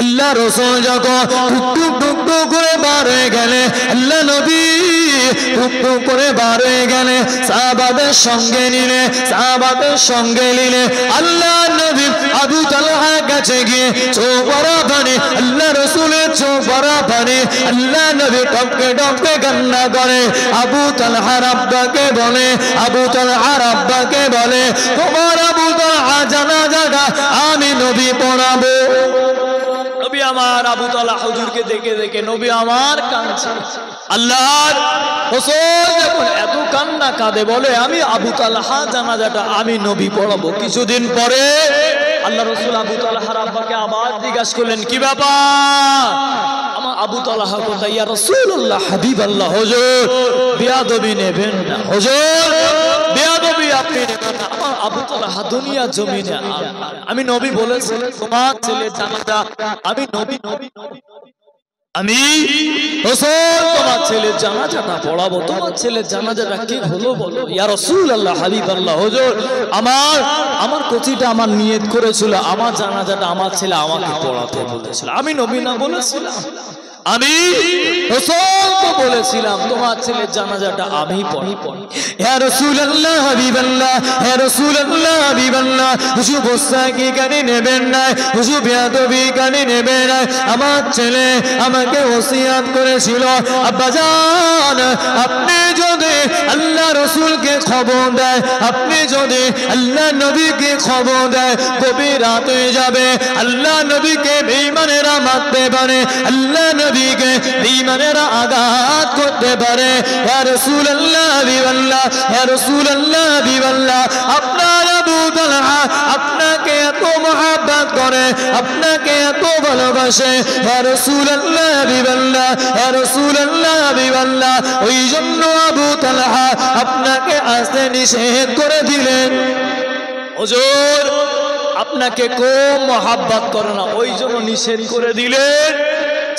আল্লাহ রাসূল যখন টুক টুক টুক করে বার হয়ে গেলে, আল্লাহ নবী টুক টুক করে বার হয়ে গেলে, সাহাবাদের সঙ্গে নিলে আল্লাহ নবী আবু তালহার কাছে গিয়ে চোখ ভরা পানি, আল্লাহ রাসূলের চোখ ভরা পানি, আল্লাহ নবী টপকে টপকে কান্না করে। আবু তালহার আব্বাকে বলে তোমার আবু তালহা জানাজাটা আমি নবী পড়াবো। নবী আমার আবু তালহা হুজুরকে দেখে দেখে নবী আমার কাঁদছে। আল্লাহর রাসূল যখন এত কান্না কাঁদে বলে আমি আবু তালহা জানাজাটা আমি নবী পড়াবো। কিছুদিন পরে আল্লাহ রাসূল আবু তালহার আব্বাকে আবার জিজ্ঞাসা করলেন কি ব্যাপার, আমার আবু তালহা কোথায়? ইয়া রাসূলুল্লাহ হাবিবাল্লাহ, হুজুর বেয়াদবি নেবেন না, হুজুর বেয়াদবি আপনি নেবেন না, আমার আবু তালহা দুনিয়া জমিনে আমি নবী বলেছি তোমার ছেলে জানাজা আমি নবী আমি রাসূল তোমার ছেলের জানাজাটা পড়াবো। তোমার ছেলের জানাজাটা কি হলো বলো? ইয়া রাসূলুল্লাহ হাবিবাল্লাহ, হুজুর আমার কচিটা আমার নিয়ত করেছিল আমার জানাজাটা আমার ছেলে আমাকে পড়াতে বলেছিল, আমি নবী না বলেছিলাম, আমি রাসূল তো বলেছিলাম তোমার ছেলের জানাজাটা আমি পড়ি। ইয়া রাসূলুল্লাহ হাবিবাল্লাহ, ইয়া রাসূলুল্লাহ হাবিবাল্লাহ, হুজুর বসা কি কানে নেবেন না, হুজুর বেয়াদবি কানে নেবেন না, আমার ছেলে আমাকে ওসিয়াত করেছিল আব্বাজান আপনি যদি আল্লাহ রাসূলকে খবর দেয়, আপনি যদি আল্লাহ নবীকে খবর দেয় গভীর রাত হয়ে যাবে, আল্লাহ নবীকে বেঈমানেরা মারতে পারে, আল্লাহ নবীকে বেঈমানেরা আঘাত করতে পারে। ইয়া রাসূলুল্লাহ হাবিবাল্লাহ, ইয়া রাসূলুল্লাহ হাবিবাল্লাহ, আপনার আবু তালহা আপনাকে এত মহব্বত করে, আপনাকে এত ভালোবাসে, ইয়া রাসূলুল্লাহ হাবিবাল্লাহ, ইয়া রাসূলুল্লাহ হাবিবাল্লাহ, ওই জন্য আবু তালহা আপনাকে আসতে নিষেধ করে দিলেন। হুজুর আপনাকে কম মহব্বত করে না, ওই জন্য নিষেধ করে দিলেন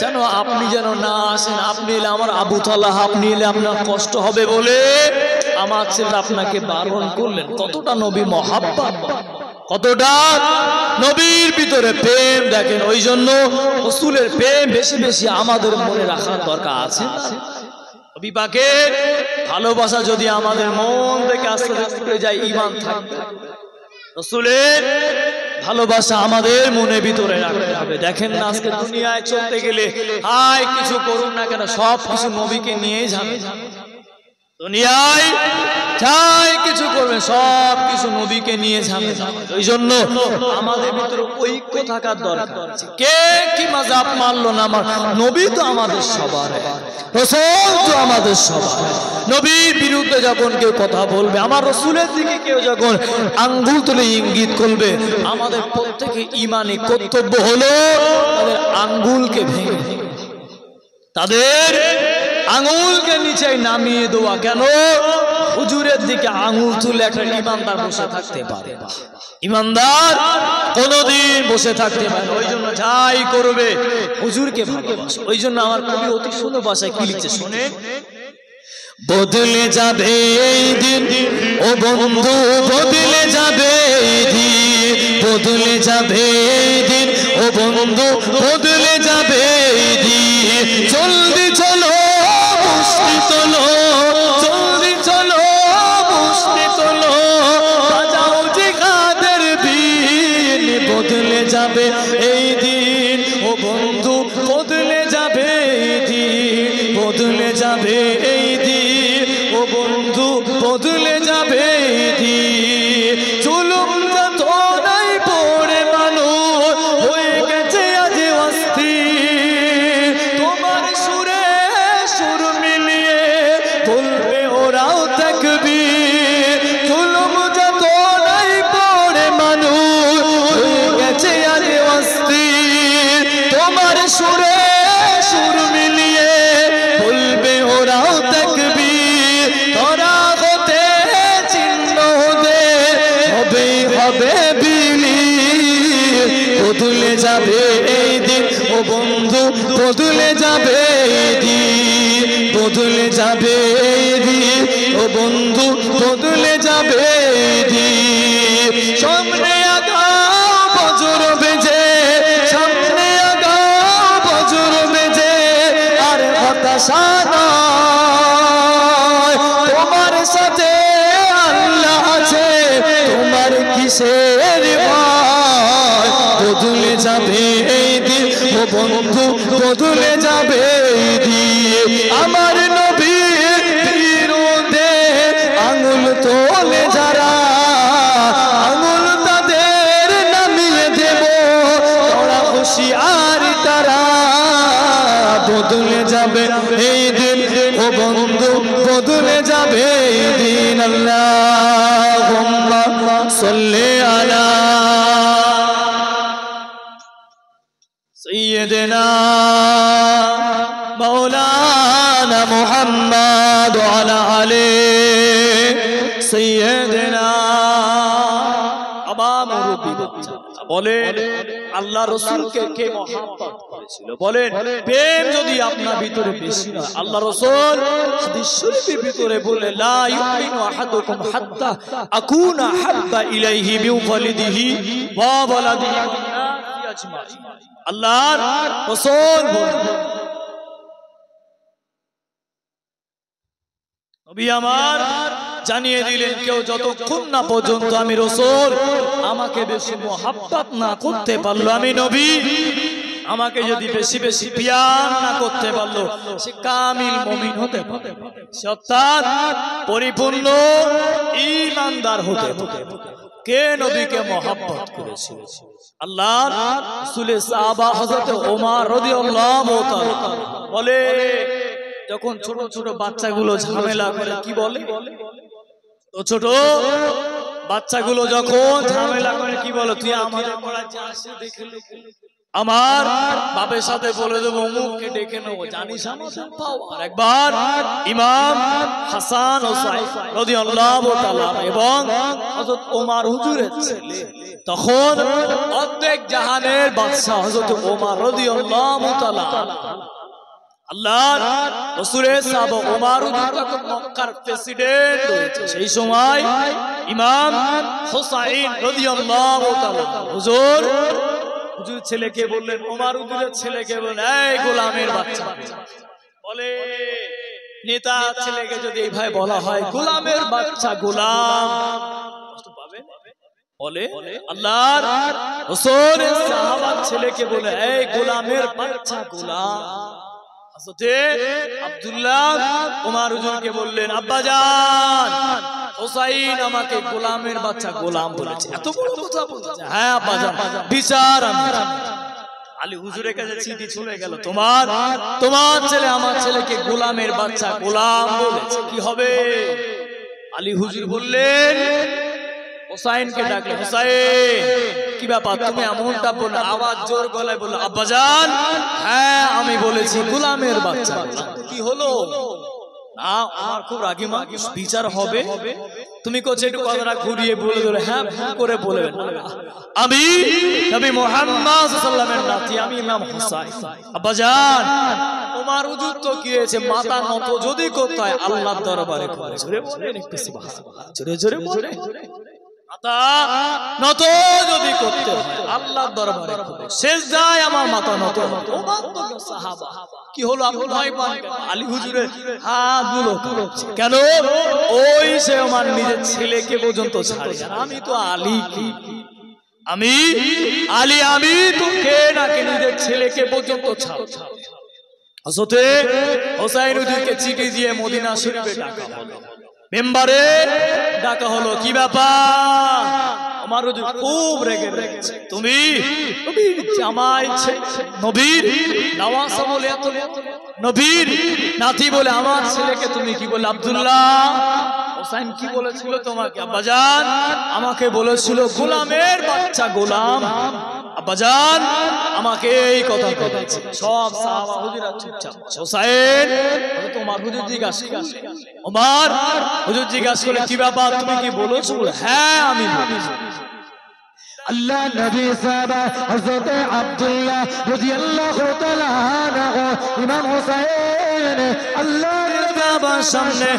যেন আপনি যেন না আসেন, আপনি এলে আমার আবু তালহা আপনি এলে আপনার কষ্ট হবে বলে আমার ছেলে আপনাকে বারণ করলেন। কতটা নবী মহব্বত, কতটা নবীর ভিতরে প্রেম দেখেন। ওই জন্য রাসূলের প্রেম বেশি বেশি আমাদের মনে রাখার দরকার আছে। নবী পাকের ভালোবাসা যদি আমাদের মন থেকে আস্তে আস্তে উঠে যায়, ঈমান থাকবে। রাসূলের ভালোবাসা আমাদের মনে ভিতরে রাখতে হবে। দেখেন না আজকে দুনিয়ায় চলতে গেলে হাই কিছু করুন না কেন সব কিছু নবীকে নিয়েই যাবে, দুনিয়ায় যাই কিছু করবে সব কিছু নবীকে নিয়ে যাবে। ওই জন্য আমাদের ভিতরে ঐক্য থাকার দরকার আছে। কে কি মাযহাব মানলো না, আমার নবী তো আমাদের সবার, রাসূল তো আমাদের সবার। নবীর বিরুদ্ধে যখন কেউ কথা বলবে, আমার রাসূলের দিকে কেউ যখন আঙ্গুল তুলে ইঙ্গিত করবে, আমাদের প্রত্যেকের ঈমানি কর্তব্য হলো তাদের আঙ্গুলকে ভেঙে তাদের আঙ্গুলকে নিচে নামিয়ে দেওয়া। কেন? হুজুরের দিকে আঙ্গুল তুলে একটা ইমানদার বসে থাকতে পারে, ইমানদার কোনদিন বসে থাকতে পারে। ওই জন্য যাই করবে হুজুরকে ভালোবাসো। ওই জন্য আমার কবি অতি সুন্দর ভাষায় কি লিখছে শুনে, বদলে যাবে এই দিন ও বন্ধু বদলে যাবে এই দিন, বদলে যাবে এই দিন ও বন্ধু বদলে যাবে এই দিন, জলদি চলো মুষ্টি তোলো, জলদি চলো মুষ্টি তোলো, বাজাও জিহাদের বিন, বদলে যাবে এই দিন ও বন্ধু বদলে যাবে এই দিন, বদলে যাবে এই দিন ও বন্ধু বদলে যাবে এই দিন, জুলুম যাতনাই পড়ে মানুষ হয়ে গেছে আজ অস্থির, তোমার সুরে সুর মিলিয়ে বলবে ওরাও তাকবীর, জুলুম যাতনাই পড়ে মানুষ হয়ে গেছে আজ অস্থির, তোমার সুরে সুর মিলিয়ে বলবে ওরাও তাকবীর, তোরা হতে চিহ্ন দে হবে হবে বিলীন, বদলে যাবে এই দিন ও বন্ধু বদলে যাবে এই দিন, বদলে যাবে এই দিন ও বন্ধু বদলে যাবে এই দিন, সামনে আগাও বজ্র বেজে, সামনে আগাও আশা নয়, তোমার সাথে আল্লাহ আছে, তোমার কিসের ভয়? বদলে যাবে এই দিন ও বন্ধু, বদলে যাবে এই দিন। আমার নবীর বিরুদ্ধে আঙুল তোলে যারা, আঙুল তাদের নামিয়ে দেব, তোরা হুঁশিয়ার তারা। বদলে যাবে এই দিন ও বন্ধু, বদলে যাবে এই দিন। আল্লাহুম্মা সাল্লি আলা সাইয়্যিদিনা মাওলানা মুহাম্মদ ওয়া আলা আলি সাইয়্যিদিনা। আবার মুরব্বি বলেন আল্লাহ রাসূলকে কে মহব্বত করেছিল? বলেন প্রেম যদি আপনার ভিতরে বেশি না, আল্লাহ রাসূল হাদিস শরীফের ভিতরে বলে লা ইউমিনু আহাদুকুম হাত্তা আকুনা হাব্বা ইলাইহি মিন ওয়ালিদিহি ওয়া ওয়ালাদিহি ওয়ান নাসি আজমাইন। আল্লাহর রাসূল বলেন, নবী আমার জানিয়ে দিলেন কেউ যতক্ষণ না পর্যন্ত আমি রাসূল আমাকে বেশি মহব্বত না করতে পারলো, আমি নবী আমাকে যদি বেশি বেশি প্যার না করতে পারলো, সে কামিল মুমিন হতে পারে, সে অর্থাৎ পরিপূর্ণ ঈমানদার হতে পারে। কে নবীকে মহব্বত করেছিল? আল্লাহর রাসূলের সাহাবা হযরত ওমর রাদিয়াল্লাহু তাআলা বলে, যখন ছোট ছোট বাচ্চাগুলো ঝামেলা করে, কি বলে ছোট বাচ্চাগুলো যখন ঝামেলা করে কি বলে, তুই আমাদের পড়াতে আসে দেখে আমার বাপের সাথে বলে দেবো অমুককে ডেকে নেবো, জানিস আমাদের পাওয়ার। একবার ইমাম হাসান ও হুসাইন রাদিয়াল্লাহু তাআলা এবং হযরত ওমর হুজুরের ছেলে, তখন অর্ধেক জাহানের বাদশা হযরত ওমর রাদিয়াল্লাহু তাআলা, আল্লাহর রাসূলের সাহাবা ওমর তখন মক্কার প্রেসিডেন্ট হয়েছে। সেই সময় ইমাম হুসাইন রাদিয়াল্লাহু তাআলা হুজুর ছেলেকে বললেন, ওমর হুজুরের ছেলেকে বললেন, এই গোলামের বাচ্চা, বলে নেতা ছেলেকে যদি এইভাবে বলা হয় গোলামের বাচ্চা, গোলাম কষ্ট পাবে, বলে আল্লাহর রাসূলের সাহাবার ছেলেকে বলে, এই গোলামের বাচ্চা, গোলাম। হযরতে আব্দুল্লাহ ওমর হুজুরকে বললেন, আব্বাজান হুসাইন আমাকে গোলামের বাচ্চা গোলাম বলেছে, এত বড় কথা বলেছে? হ্যাঁ আব্বাজান, বিচার আমি। আলী হুজুরের কাছে চিঠি চলে গেল, তোমার ছেলে আমার ছেলেকে গোলামের বাচ্চা গোলাম বলেছে, কি হবে? আলী হুজুর বললেন, হুসাইনকে ডাকলেন, হুসাইন কি ব্যাপার, তুমি এমনটা বললে? আওয়াজ জোর গলায় বলল, আব্বাজান হ্যাঁ আমি বলেছি গোলামের বাচ্চা। কি হলো? না আমার খুব রাগী মা, বিচার হবে। তুমি কোচে একটু কথাটা ঘুরিয়ে বলে দিলে, হ্যাঁ ভুল করে বলবেন, আমি নবী মুহাম্মদ সাল্লাল্লাহু আলাইহি ওয়াসাল্লামের নাতি, আমি ইমাম হুসাইন। আব্বাজান ওমর হুজুর তো কি হয়েছে, মাথা নত যদি করতে হয় আল্লাহর দরবারে করে, জোরে বলেন একটু সুবহানাল্লাহ, জোরে জোরে বলেন, মাথা নত যদি করতে হয় আল্লাহর দরবারে করে, সেজদায় আমার মাথা নত হবে। ওমর তো সাহাবা, কি হলো আপনি ভয় পান? আলী হুজুরের হাতগুলো কাঁপছে কেন? ওই সে আমার নিজের ছেলেকে পর্যন্ত ছাড়ে, আমি তো আলী, কি আমি আলী, আমি তো কে নাকি নিজের ছেলেকে পর্যন্ত ছাড়। হযরত হুসাইন হুজুরকে চিঠি দিয়ে মদিনা শরীফে ডাকা হলো, মেম্বারে ডাকা হলো, কি ব্যাপার? আমার হুজুর খুব রেগে গেছে, তুমি নবীর জামাই, নবীর নওয়াসা বলে, এত নবীর নাতি বলে আমার ছেলেকে তুমি কি বলে? আব্দুল্লাহ হুসাইন কি বলেছিল তোমাকে? আব্বাজান আমাকে বলেছিল গোলামের বাচ্চা গোলাম। আব্বাজান আমাকে এই কথা বলেছে। সব সাহাবা হুজুরা চুপচাপ। হুসাইন তোমার হুজুর জিজ্ঞাসা করলেন, ওমর হুজুর জিজ্ঞাসা করলেন, কি ব্যাপার তুমি কি বলেছো? হ্যাঁ আমি বলেছি। अल्लाह नबी साहबा हज़रत अब्दुल्लाह रज़ियल्लाहु तआला अन्हु इमाम हुसैन দিলেন আল্লাহ বাবার সামনে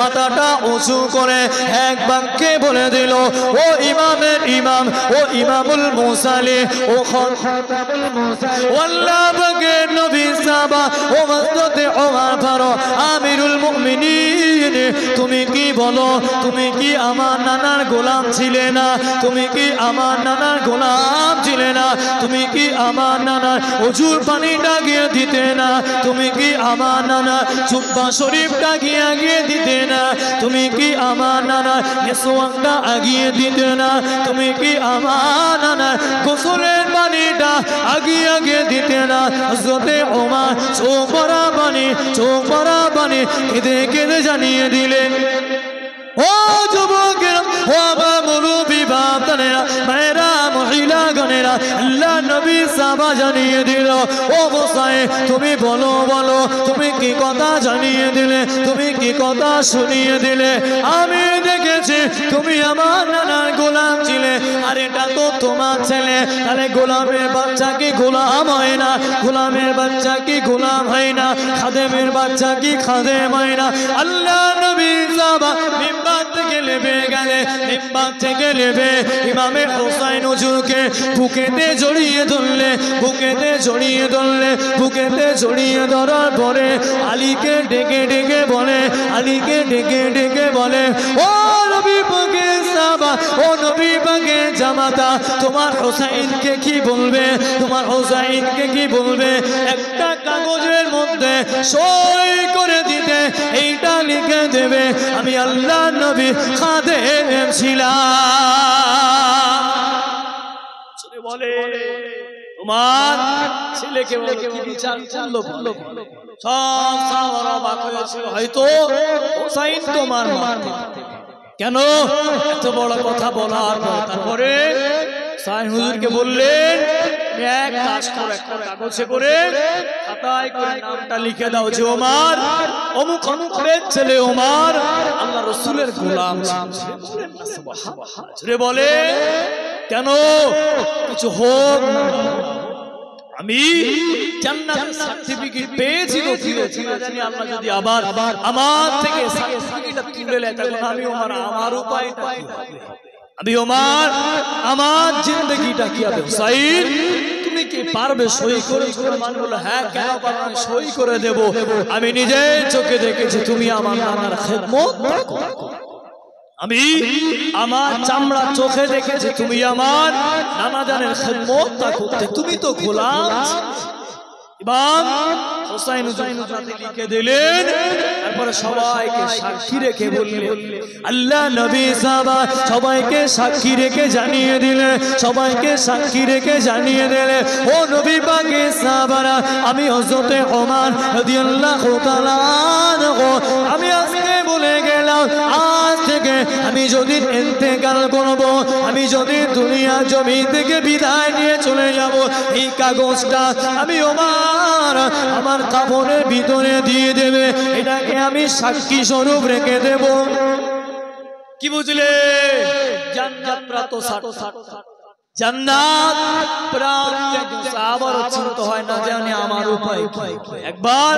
মাথাটা উঁচু করে এক বাক্যে বলে দিল, ও ইমামের ইমাম, ও ইমামুল মুসাল্লি, ও খাতামুল মুরসালিন ও আল্লাহ পাকের নবী সাহাবা, ও হযরতে ওমর ফারুক আমিরুল মুমিনিন, তুমি কি বলো? তুমি কি আমার নানার গোলাম ছিলে না? তুমি কি আমার নানার গোলাম ছিলে না? তুমি কি আমার নানার ওযুর পানিটা গিয়ে দিতে না? তুমি কি আমার নানার জুব্বা শরীফটা গিয়ে দিতে না? তুমি কি আমার নানার মিসওয়াকটা আগিয়ে দিতে না? তুমি কি আমার নানার গোসলের পানিটা আগিয়ে দিতে না? হযরতে ওমর চোখ ভরা পানি কেঁদে জানিয়ে দিলেন, ও যুবকেরা, ও আমার মুরব্বি বাপদানেরা, মায়েরা, মহিলাগণেরা, আল্লাহ নবী সাহাবা জানিয়ে দিল, ও হোসাইন তুমি বলো, তুমি কি কথা জানিয়ে দিলে? তুমি কি কথা শুনিয়ে দিলে? আমি দেখেছি তুমি আমার নানার গোলাম ছিলে, আর এটা তো তোমার ছেলে। তাহলে গোলামের বাচ্চা কি গোলাম হয় না? গোলামের বাচ্চা কি গোলাম হয় না? খাদেমের বাচ্চা কি খাদেম হয় না? আল্লাহ নবী সাহাবা মিম্বার থেকে নেমে গেলে, মিম্বার থেকে নেমে ইমামে হোসাইন হুজুরকে বুকেতে জড়িয়ে ধরার পরে আলীকে ডেকে বলে, ও নবী পাকের সাহাবা, ও নবী পাকের জামাতা, তোমার হোসাইনকে কি বলবে? একটা কাগজের মধ্যে সই করে দিতে, এইটা লিখে দেবে আমি আল্লাহ নবী খাদেম ছিলাম। বলে তোমার ছেলেকে বলে কি বিচার করলো? সব সাহাবারা অবাক হয়েছিল, হয়তো হোসাইন তোমার কেন এত বড় কথা বলার পর তারপরে হোসাইন হুজুরকে বললেন, এক কাজ করে একটা কাগজে করে খাতায় করে নামটা লিখে দাও যে ওমর অমুক অমুকের ছেলে ওমর আল্লাহ রাসূলের গোলাম ছিল। সুবহানাল্লাহ বলে, কেন কিছু হোক, আমি জান্নাতের সার্টিফিকেট পেয়েছি তো ফিরেছি না জানি আল্লাহ যদি আবার আমার থেকে সার্টিফিকেটটা তুলে নেয়, তখন আমি ওমর আমার উপায়টা কি হবে? আমি ওমর আমার জিন্দেগিটা কি হবে? হুসাইন তুমি কি পারবে সই করে? মান বলল, হ্যাঁ কেন পারবো না, সই করে দেব। আমি নিজের চোখে দেখেছি তুমি আমার নানার খেদমত করো, আমি আমার চামড়া চোখে দেখেছি তুমি আমার নানা জানের খেদমতটা করতে, তুমি তো গোলাম। ইমাম হোসাইন লিখে দিলেন, তারপরে সবাইকে সাক্ষী রেখে বললেন, আল্লাহ নবী সাহাবা সবাইকে সাক্ষী রেখে জানিয়ে দিলে, ও নবী পাকের সাহাবারা, আমি হযরতে ওমর রাদিয়াল্লাহু তাআলা আনহু আমি আজকে বলে গেলাম, আজ থেকে আমি যদি ইন্তেকাল করব, আমি যদি দুনিয়া জমিন থেকে বিদায় নিয়ে চলে যাব, এই কাগজটা আমি ওমর আমার কাপড়ের ভিতরে দিয়ে দেবে, এটাকে আমি সাক্ষী স্বরূপ রেখে দেব। কি বুঝলে? জান্নাত প্রাপ্ত জান্নাত প্রাপ্ত আবার চিন্তা হয় না জানি আমার উপায় কি। একবার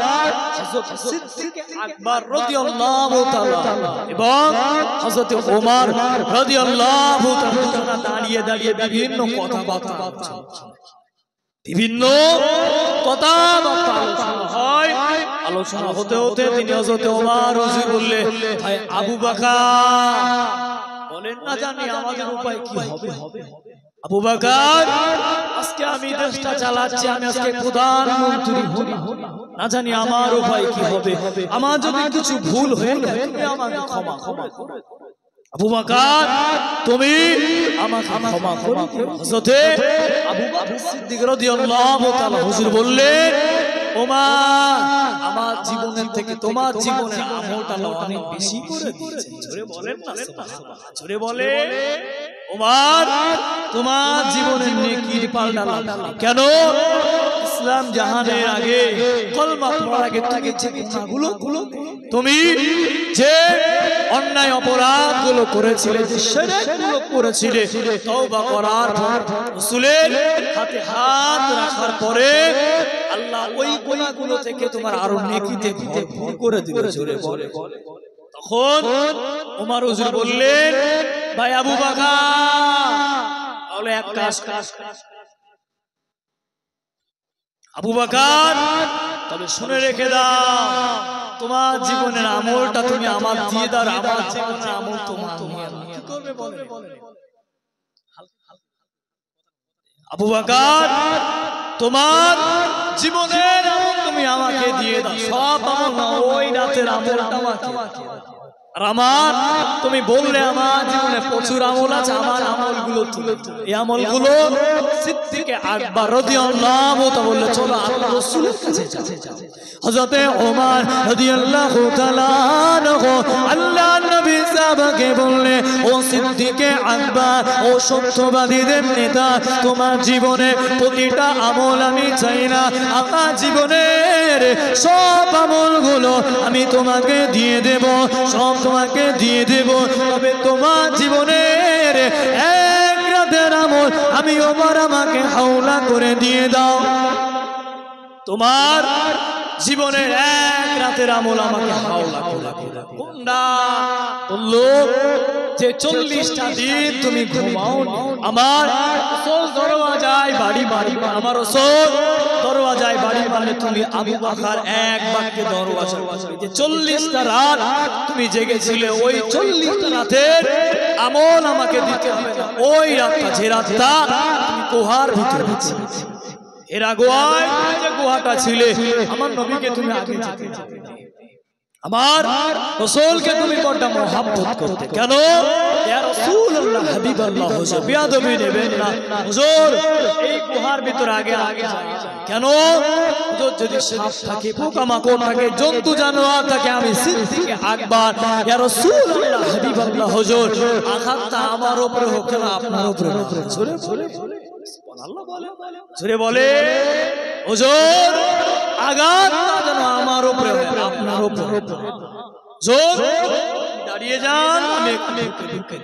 হযরত সিদ্দিক আকবর রাদিয়াল্লাহু তাআলা এবং হযরত ওমর রাদিয়াল্লাহু তাআলা দাঁড়িয়ে বিভিন্ন কথাবার্তা আলোচনা হতে তিনি হযরত ওমর হুজুর বললে, ভাই আবু বকর বলেন না জানি আমাদের উপায় কি হবে? আবু বকর, আজকে আমি দেশটা চালাচ্ছি, আমি আজকে প্রধানমন্ত্রী হই, না জানি আমার উপায় কি হবে? আমার যদি কিছু ভুল হয়ে যায় তুমি আমাকে ক্ষমা করো। আবু বকর তুমি আমাকে ক্ষমা করো। হযরত আবু বকর সিদ্দিক রাদিয়াল্লাহু তাআলা হুজুর বললেন, ওমর আমার জীবনের থেকে তোমার জীবনের আমলটা অনেক বেশি করে দিয়েছে। জোরে বলেন না সুবহানাল্লাহ, জোরে বলে। ওমর তোমার জীবনের নেকির পাল্টা লাগলো কেন? ইসলাম জাহানের আগে কলমা পড়ার আগে তুমি যে অন্যায় অপরাধগুলো করেছিলে, যে শিরকগুলো করেছিলে, তওবা করার পর রাসূলের হাতে হাত রাখার পরে আল্লাহ ওই গুনাহগুলো থেকে তোমার আরো নেকিতে ভরপুর করে দিবে জোরে বলে। তখন ওমর হুজুর বললেন, ভাই আবু বকর, তাহলে এক কাজ আবু বকর, তবে শুনে রেখে দাও, তোমার জীবনের আমলটা তুমি আমার দিয়ে দাও, আমার জীবনের আমল তোমার নিয়ে নাও। কি করবে বলে? আবু বকর, তোমার জীবনের আমল তুমি আমাকে দিয়ে দাও, সব আমল না, ওই রাতের আমলটা আমাকে। আর আমার, তুমি বললে আমার জীবনে প্রচুর আমল আছে, আমার আমলগুলো তুলে এই আমলগুলো সিদ্দিকে আকবর রাদিয়াল্লাহু তাআলা বললে, চলো আল্লাহ রাসূলের কাছে যাও। হযরতে ওমর রাদিয়াল্লাহু তাআলা আল্লাহ নবী সাহাবাকে বললে, ও সিদ্দিকে আকবর, ও সত্যবাদীদের নেতা, তোমার জীবনে প্রতিটা আমল আমি চাই না, আমার জীবনের সব আমলগুলো আমি তোমাকে দিয়ে দেব, সব তোমাকে দিয়ে দেব, তবে তোমার জীবনের এক রাতের আমল আমি ওমর আমাকে হাওলা করে দিয়ে দাও। তোমার জীবনের এক রাতের আমল আমাকে হাওলা করে দাও। কোনটা? বললো যে 40টা দিন তুমি ঘুমাও, আমার রাসূল দরওয়াজায় বাড়ি বাড়ি, আমার রাসূল দরওয়াজায় বাড়ি মারলে তুমি আবু বকর এক বাক্যে দরওয়াজা খুলবে, যে 40টা রাত তুমি জেগেছিলে, ওই 40টা রাতের আমল আমাকে দিতে হবে না। ওই রাতটা, যে রাতটা তুমি গুহার ভিতরে ছিলে, এর আগুয়ায় যে গুহাটা ছিলে, আমার নবীকে তুমি আগে যেতে যাবে, আমার রাসূলকে তুমি বড় মহব্বত করতে। কেন? ইয়া রাসূলুল্লাহ, হাবিবাল্লাহ, হুজুর বিয়াদবি নেবেন না, হুজুর এই গুহার ভিতর আগে যায়। কেন? হুজুর যদি সাপ থাকে, পোকামাকড় থাকে, জন্তু জানোয়ার থাকে, আমি সিদ্দিকে আকবর, ইয়া রাসূলুল্লাহ, হাবিবাল্লাহ, হুজুর আঘাতটা আমার উপরে হোক না আপনার উপরে। জোরে বলে সুবহানাল্লাহ, জোরে বলে হুজুর, আঘাতটা যেন আমার উপরে হয়, আপনার উপরে। জোর দাঁড়িয়ে যান, আমি একটু দেখে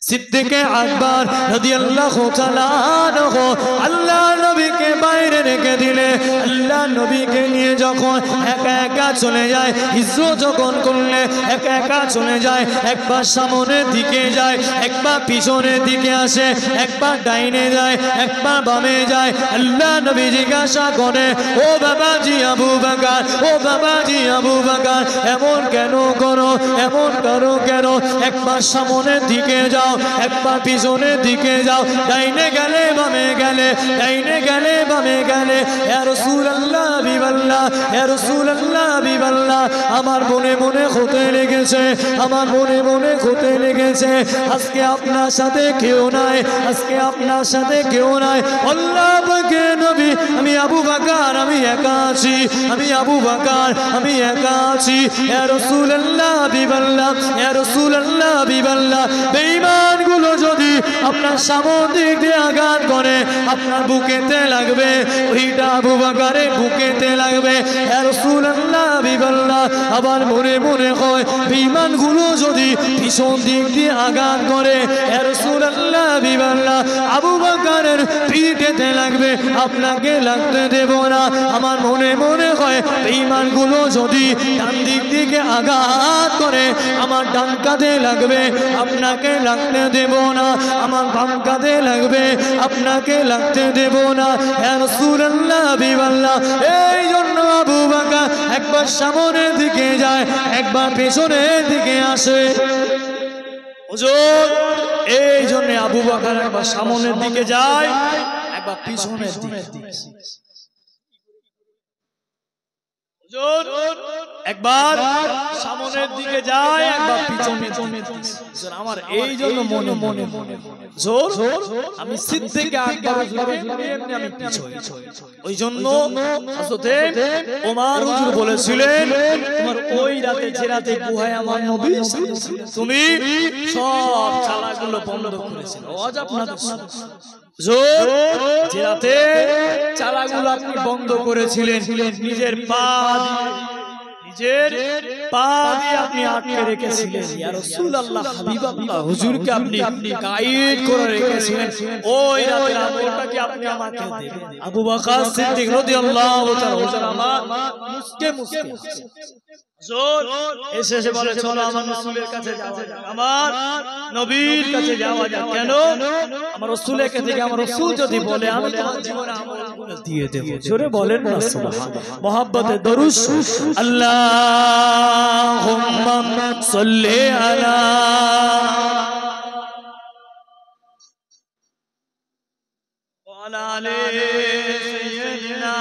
সিদ্দিকে আকবর রাদিয়াল্লাহু তাআলা আনহু আল্লাহ নবীকে বাইরে রেখে দিলে, আল্লাহ নবীকে নিয়ে যখন একা একা চলে যায়, হিজরত যখন করলে একা একা চলে যায়, একবার সামনের দিকে যায়, একবার পিছনের দিকে আসে, একবার ডাইনে যায়, একবার বামে যায়। আল্লাহ নবী জিজ্ঞাসা করে, ও বাবাজি আবু বকর, ও বাবাজি আবু বকর, এমন কেন করো, এমন করো কেন? একবার সামনের দিকে যাও, একবার পিছনের দিকে যাও, ডাইনে গেলে বামে গেলে, ডাইনে গেলে বামে গেলে। ইয়া রাসূলুল্লাহ, হাবিবাল্লাহ, ইয়া রাসূলুল্লাহ, হাবিবাল্লাহ, আমার মনে মনে হতে লেগেছে, আমার মনে মনে হতে লেগেছে, আজকে আপনার সাথে কেউ নাই, আজকে আপনার সাথে কেউ নাই। আল্লাহ পাকের নবী, আমি আবু বকর, আমি একা আছি, আমি আবু বকর, আমি একা আছি। ইয়া রাসূলুল্লাহ, হাবিবাল্লাহ, ইয়া রাসূলুল্লাহ, হাবিবাল্লাহ, বেঈমান গুলো যদি আপনার সামনের দিক দিয়ে আঘাত করে, আপনার বুকেতে লাগবে, ওইটা আবু বকরের বুকেতে লাগবে। ইয়া রাসূলুল্লাহ, হাবিবাল্লাহ, আবার মনে মনে হয় বেঈমান গুলো যদি পিছন দিক দিয়ে আঘাত করে, ইয়া রাসূলুল্লাহ, হাবিবাল্লাহ, আবু বকরের পিঠেতে লাগবে, আপনাকে লাগতে দেব না। আমার মনে মনে হয় বেঈমান গুলো যদি ডান দিক থেকে আঘাত করে, আমার ডান কাঁধে লাগবে, আপনাকে লাগতে দেব না। আমার বাম কাঁধে লাগবে, আপনাকে লাগতে দেব না। ইয়া রাসূলুল্লাহ, হাবিবাল্লাহ, এই জন্য আবু বকর একবার সামনের দিকে যায়, একবার পেছনের দিকে আসে। হুজুর এই জন্য আবু বকর একবার সামনের দিকে যায়, একবার পিছনের দিকে। একবার সামনের দিকে যায়, একবার পিছনের দিকে। আমার এই জন্য মনে মনে জোর, আমি সিদ্দিকে আকবর এমনি আমি পিছনে। ওই জন্য হযরতে ওমর হুজুর বলেছিলেন, তোমার ওই রাতে, যে রাতে গুহায় আমার নবী, তুমি সব চালাগুলো বন্ধ করেছিলে। আজ আপনাদের জোর, যে রাতে চালাগুলো আপনি বন্ধ করেছিলেন, নিজের পা নিজের পা দিয়ে আপনি আটকে রেখেছিলেন ইয়া রাসূলুল্লাহ হাবিবাল্লাহ হুজুরকে আপনি গাইড করে রেখেছিলেন ওই রাতের আমলটা কি আপনি আমাকে দেবেন আবু বকর সিদ্দিক রাদিয়াল্লাহু তাআলা হুজুর আমার মুসকে হুজুর এসে বলে চলো আমার রাসূলের কাছে যাওয়া যাক আমার নবীর কাছে যাওয়া যাক কেন আমার রাসূলের কাছে আমার রাসূল যদি বলে আমি তোমার জীবনে আমলগুলো দিয়ে দেব জোরে বলেন না সুবহানাল্লাহ মহব্বতে দরুদ আল্লাহুম্মা সাল্লি আলা ওয়া আলা সাইয়্যিদিনা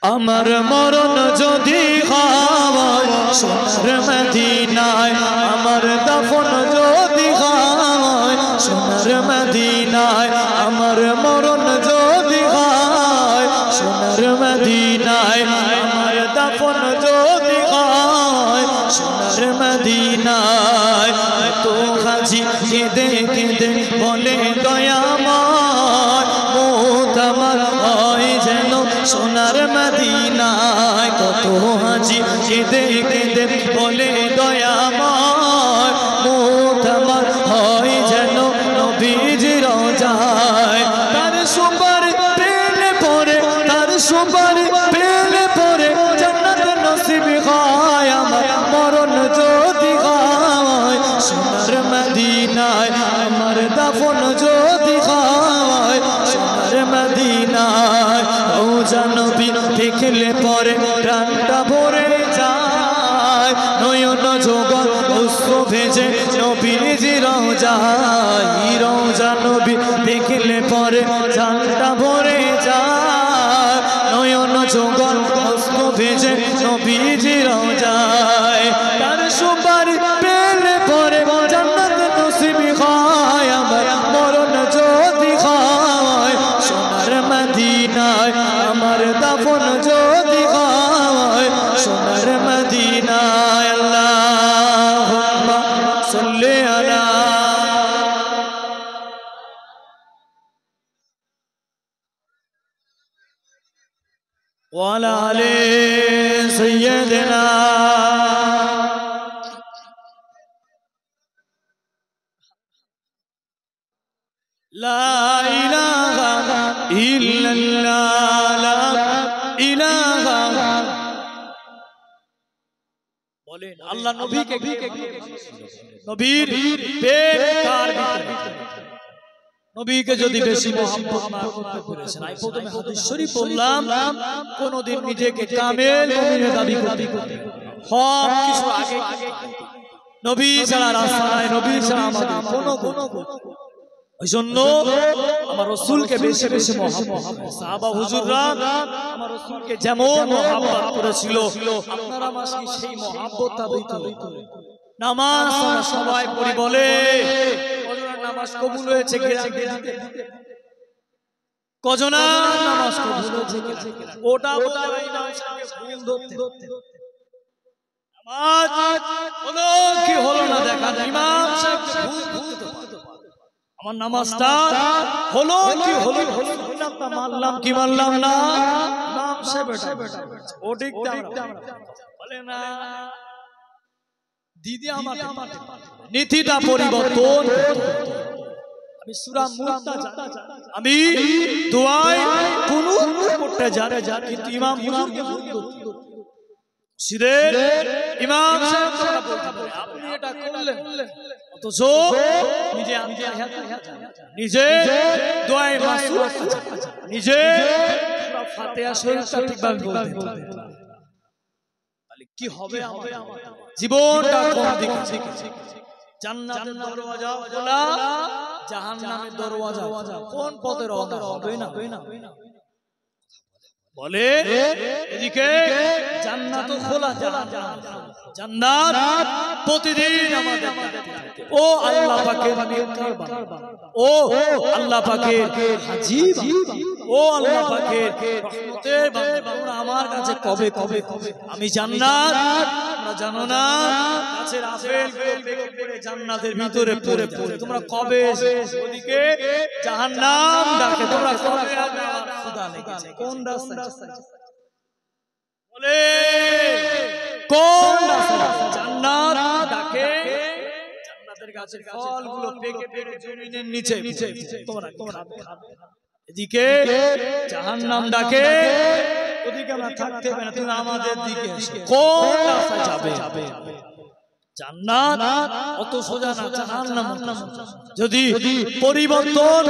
আমার মরণ যদি হয় সোনার মদিনায় আমার দাফন যদি হয় সোনার মদিনায় আমার মরণ যদি হয় সোনার মদিনায় আমার দাফন যদি হয় সোনার মদিনায় তো হাজি কেঁদে কেঁদে বলে দয়াময় মওত আমার হয় যেন সোনার মদিনায় কত হাজি কেঁদে কেঁদে বলে দয়াময় মওত আমার হয় যেন নবীজির রওজায় তার সুপার পেলে পরে তার সুপার পেলে পরে জান্নাত নসিব হয় আমার মরণ যদি হয় সোনার মদিনায় আমার দাফন যদি হয় সোনার মদিনায় ও জানবী দেখলে পরে প্রাণটা ভরে যায় নয়ন যোগন অশ্রু ভেজে নবীজির রওজায় রওজা নবী দেখলে পরে প্রাণটা ভরে যায় নয়ন যোগন অশ্রু ভেজে নবীজির রওজায় তার সুপারি পেলে পরে জান্নাত নসিব হয় আমার মরণ যদি হয় সোনার মদিনায় আমার দাফন যদি হয় সোনার মদিনায় আল্লাহুম্মা সাল্লি আলা ওয়া আলা আলি সাইয়্যিদিনা লা ইলাহা ইল্লাল্লাহ লা ইলাহা বলেন আল্লাহ নবীকে নবীর বেকার নবীকে যদি বেশি মহব্বত না করতে পেরেছেন আমি প্রথমে হাদিস শরীফ বললাম কোনদিন নিজেকে কামেল মুমিনের দাবি করতে সব কিছু আগে নবী ছাড়া রাস্তা নাই নবী ছাড়া আমাদের কোনো ওই জন্য আমার রাসূলকে বেশি বেশি মহব্বত সাহাবা হুজুররা আমার রাসূলকে যেমন মহব্বত করেছিল আপনারা মাসি সেই মহব্বতটা ভিতরে নামাজ সবাই পড়ি বলে কজনের নামাজ কবুল হয়েছে কজনের নামাজ কবুল হয়েছে ওটা ইমাম সাহেবকে ভুল ধরতে নামাজ হলো কি হলো না দেখা ইমাম সাহেবকে ভুল ধরতে আমার নামাজটা হলো কি হলো সুন্নাতটা মানলাম কি মানলাম না ইমাম সাহেব ও ঠিক বলে না দিদি আমার নীতিটা পরিবর্তন আমি সূরা মুলকটা জানি আমি দোয়ায় কুনুত করতে জানি কিন্তু ইমাম হুজুরকে ভুল ধরতে সিধে ইমাম সাহেব আপনি এটা করলেন অথচ নিজে দোয়ায়ে মাসুর নিজে সূরা ফাতিহা শরীফটা ঠিকভাবে বলতে তাহলে কি হবে আমাদের জীবনটা কোন দিকে জান্নাতের দরওয়াজা খোলা জাহান্নামের দরওয়াজা কোন পথে রওনা হবে না বলে এদিকে জান্নাত খোলা জান্নাত প্রতিদিন আমাদের ও আল্লাহ পাকের নেককার বান্দা ও আল্লাহ পাকের হাজী ও আল্লাহ পাকের রহমতের বান্দা তোমরা আমার কাছে কবে আমি জান্নাত তোমরা জানো না গাছের আপেল পড়ে জান্নাতের ভিতরে পড়ে তোমরা কবে ওদিকে জাহান্নাম ডাকে তোমরা কবে আমার খোদা লেগেছে কোন রাস্তায় বলে কোন রাস্তায় জান্নাত ডাকে জান্নাতের গাছের ফলগুলো পেকে পেকে জমিনের নিচে তোমরা খাবে এদিকে জাহান্নাম ডাকে ওদিকে আমরা থাকতে হবে না তুমি আমাদের দিকে এসো কোন রাস্তায় যাবে জান্নাত অত সোজা না জাহান্নাম যদি পরিবর্তন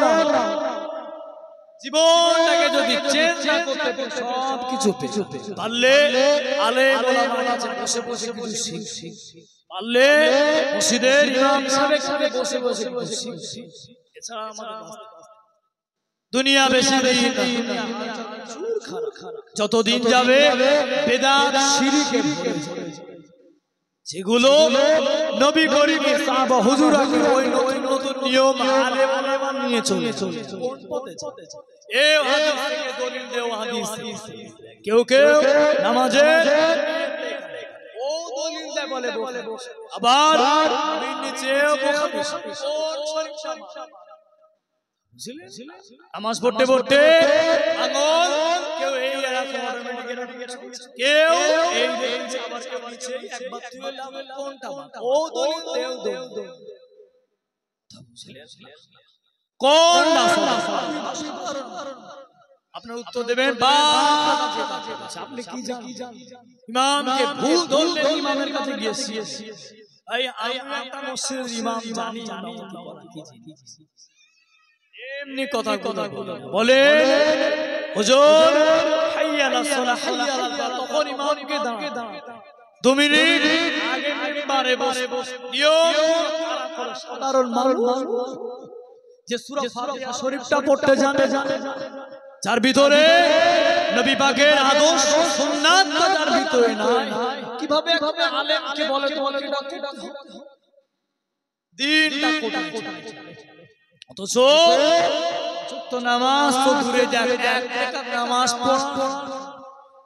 জীবনটাকে যদি চেঞ্জ না করতে পারে সব কিছু পারলে আলেম ওলামার কাছে বসে বসে কিছু শিখ পারলে মসজিদের ইমাম সাহেবের সাথে বসে বসে শিখ এছাড়া আমাদের দুনিয়া বেশি দিন যতদিন যাবে বেদাত শিরকে যেগুলো নবী করিম সাহাবা হুজুরা ওই নতুন নতুন নিয়ম আলেম ওলামা নিয়ে চলে কোন পথে এই হাদিস থেকে দলিল দেও হাদিস কেউ নামাজে ও দলিল দেয় বলে আবার নবীর নিচেও বুখারী নামাজ পড়তে পড়তে আঙ্গুল কেউ এই রাখে কেউ এই দেখছে আবার কেউ নিচে একবার তুলে লাভ কোনটা ও দলিল দেও কোন আপনার উত্তর দেবেন আপনি কি জানেন ইমামকে ভুল ধরলে ইমামের কাছে গিয়েছি ভাই আমি একটা মসজিদের ইমাম জানি কি এমনি কথা বলে হুজুর হাইয়া আলাস সালাহ হাইয়া আলাল ফালাহ তখন ইমামকে দাঁড়া 2 মিনিট আগে মিম্বারে বসে নিয়ম সাধারণ মানুষ যে সূরা ফাতিহা শরীফটা পড়তে জানে যার ভিতরে নবী পাকের আদর্শ সুন্নাত যার ভিতরে নাই কিভাবে একটা আলেমকে বলে তোমাকে ডাকতে দিনটা কোথায় অথচ ছোট্ট নামাজ তো দূরে যাক এক রাকাত নামাজ পড়া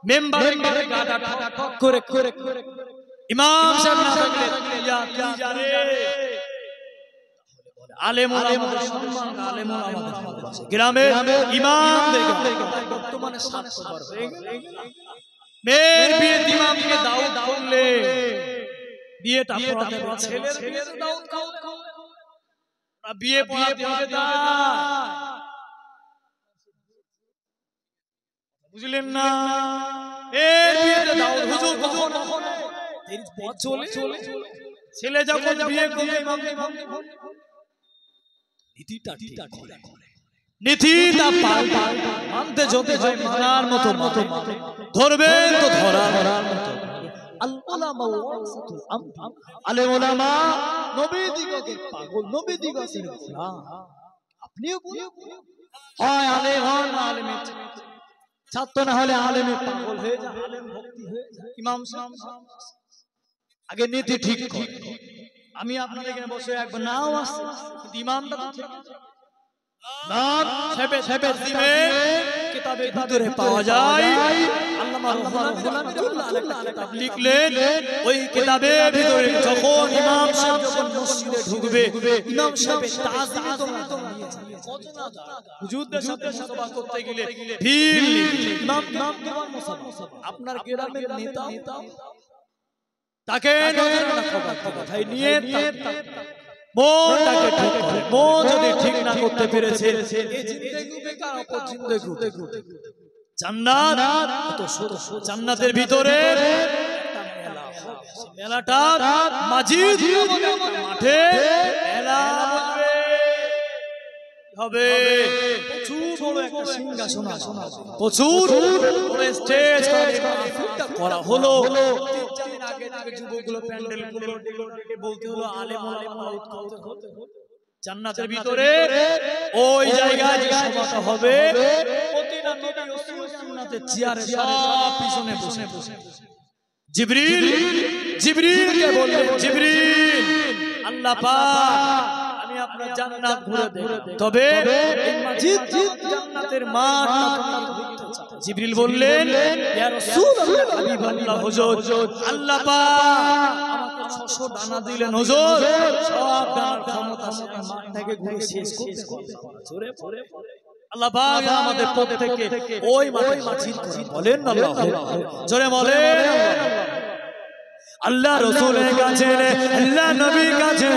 মেম্বারে গাটা ঠক করে ইমাম সাহেব না থাকলে কি জানে আলেম ওলামাদের সম্মান আলেম ওলামাদের ভালোবাসে গ্রামের ইমামদের বর্তমানে স্বার্থপর হয়ে গেল মেয়ের বিয়ে ইমামকে দাওয়াত করলে বিয়েটা পড়াতে ছেলের বিয়ে দাওয়াত খাও বিয়ে পড়াতে বুঝলেন না এর বিয়েতে দাওয়াত হুজুর কখন চলে ছেলে যখন বিয়ে করবে নীতিটা মানতে যদি হয় মানার মতো ধরবেন তো ধরার মতো আলেম ওলামা নবী দিগকে পাগল নবী দিগকে আপনিও হয় আলেম হন আলেমের ছাত্র না হলে আলেমে পাগল হয়ে যায় আলেম ভক্তি হয়ে যায় ইমাম সাহেব আগে নীতি ঠিক করে আমি আপনাদের এখানে বসে একবার নাও আসছে কিন্তু ইমামটা তো ঠিক নাম শেপে দিবে কিতাবে ভিতরে পাওয়া যায় আল্লামা রহমাতুল্লাহ আলাইহি কিতাব লিখলেন ওই কিতাবের ভিতরে যখন ইমাম সাহেব যখন মসজিদে ঢুকবে ইমাম সাহেবের তাজিম তোমরা নিয়ে যাবে কতনা হুজুরদের সাথে মুসাফা করতে গেলে ভিড় ইমাম মুসাফা আপনার গ্রামের নেতা তাকে নজরে রাখা কথাই নিয়ে মনটাকে ঠিক করে মন যদি ঠিক না করতে পেরেছে এই জিন্দেগি বেকার অপর জিন্দেগি জান্নাত তো জান্নাতের ভিতরে একটা মেলা মেলাটা মাজিদ মাঠে মেলা হবে প্রচুর বড় একটা সিংহাসন প্রচুর বড় স্টেজ করা হলো আগে যুবকগুলো প্যান্ডেলগুলো বলতে হলো আলেম ওলামা হতে জান্নাতের ভিতরে ওই জায়গায় যে সভাটা হবে প্রতিটা নবী রাসূল জান্নাতের চেয়ারে সব পিছনে বসে জিবরিলকে বললেন জিবরিল আল্লাহ পাক আমি আপনার জান্নাত ঘুরে দেব তবে এই মসজিদ জান্নাতের মাঠ জিবরিল বললেন ইয়া রাসূলুল্লাহ হাবিবাল্লাহ হুজুর আল্লাহ পাক আমাকে 600 দানা দিলেন হুজুর সব দানার ক্ষমতা আছে মাঠটাকে ঘুরে শেষ করতে জোরে পড়ে আল্লাহ পাক আমাদের প্রত্যেককে ওই মাঠে মাঝি বলেন আল্লাহ জোরে বলেন আল্লাহ রাসূলের কাছে আল্লাহ নবীর কাছে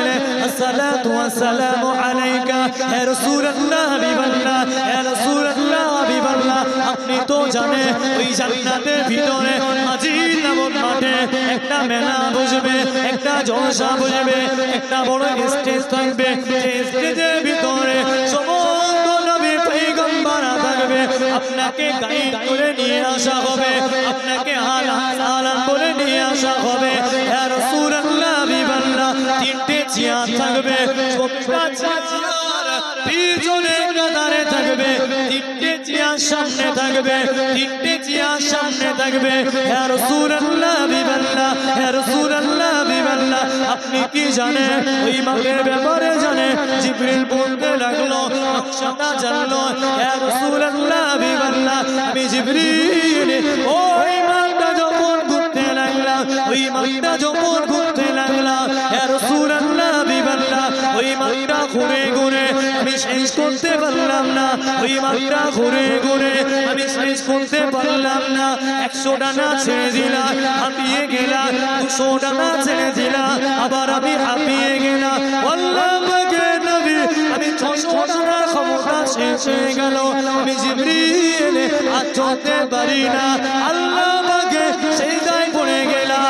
আসসালাতু ওয়াসসালামু আলাইকা হে রাসূলুল্লাহ হাবিবাল্লাহ হে রাসূলুল্লাহ হাবিবাল্লাহ আপনি তো জানেন ওই জান্নাতের ভিতরে মাঝির নামক মাঠে একটা মেলা বসবে একটা জলসা বসবে একটা বড় স্টেজ থাকবে সেই স্টেজের ভিতরে সমস্ত নবী পয়গম্বররা থাকবে আপনাকে গাইড করে নিয়ে আসা হবে আপনাকে আলান বলে নিয়ে আসা হবে ইয়া রাসূলুল্লাহ হাবিবাল্লাহ তিনটে চেয়ার থাকবে সবটা চেয়ার পিছনে কাতারে থাকবে তিনটে চেয়ার সামনে থাকবে তিনটে চেয়ার সামনে থাকবে ইয়া রাসূলুল্লাহ হাবিবাল্লাহ ইয়া রাসূলুল্লাহ হাবিবাল্লাহ আপনি কি জানেন ওই মাঠের ব্যাপারে জানেন জিবরিল বলতে লাগলো নকশাটা জানলো ইয়া রাসূলুল্লাহ হাবিবাল্লাহ আমি জিবরিল ওই মাঠটা যখন ঘুরতে লাগলাম ওই মাঠটা যখন ঘুরতে লাগলাম ইয়া রাসূলুল্লাহ হাবিবাল্লাহ ওই মাঠটা ঘুরে ঘুরে আমি শেষ করতে পারলাম না ওই মাঠটা ঘুরে ঘুরে আমি শেষ করতে পারলাম না 100 ডানা ছেড়ে দিলাম হাঁপিয়ে গেলাম 200 ডানা ছেড়ে দিলাম আবার আমি হাঁপিয়ে গেলাম আল্লাহ পাকের নবী আমি 600 ডানা ক্ষমতা শেষ হয়ে গেল আমি জিবরিল আর চলতে পারি না আল্লাহ পাকে সিজদায় পড়ে গেলাম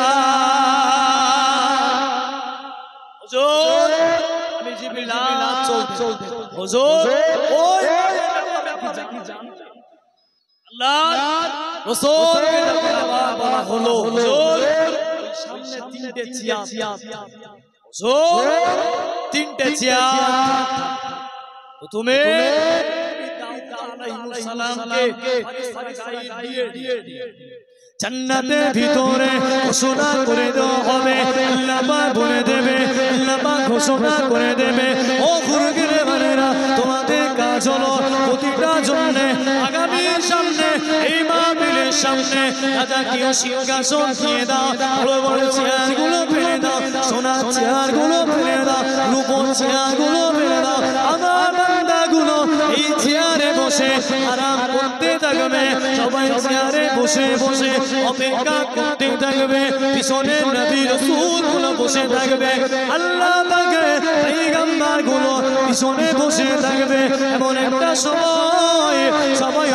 হুজুর আমি জিবরিল চলতে হুজুর ওই আল্লাহ রাসূলকে বলা হলো হুজুর সামনে তিনটে চেয়ার হুজুর তিনটে চেয়ার প্রথমে আলাইহিস সালামকে জান্নাতের ভিতরে ঘোষণা করে দেওয়া হবে আল্লাহ পাক বলে দেবে আল্লাহ পাক ঘোষণা করে দেবে ও গুরুগিরে বারেরা তোমাদের কাজ হলো প্রতিটা জন্য আগামী সামনে এই মাহফিলের সামনে রাজকীয় সিংহাসন দিয়ে দাও বড় বড় চেয়ারগুলো ফেলে দাও সোনার চেয়ারগুলো ফেলে দাও রূপোর চেয়ারগুলো ফেলে দাও আমার বান্দাগুলো এই চেয়ারে বসে আরাম করতে থাকবে সবাই চেয়ারে বসে বসে অপেক্ষা করতে থাকবে পিছনে নবী রাসূলগুলো বসে থাকবে আল্লাহ পাকের পয়গম্বরগুলো পিছনে বসে থাকবে এমন একটা সময় সবাই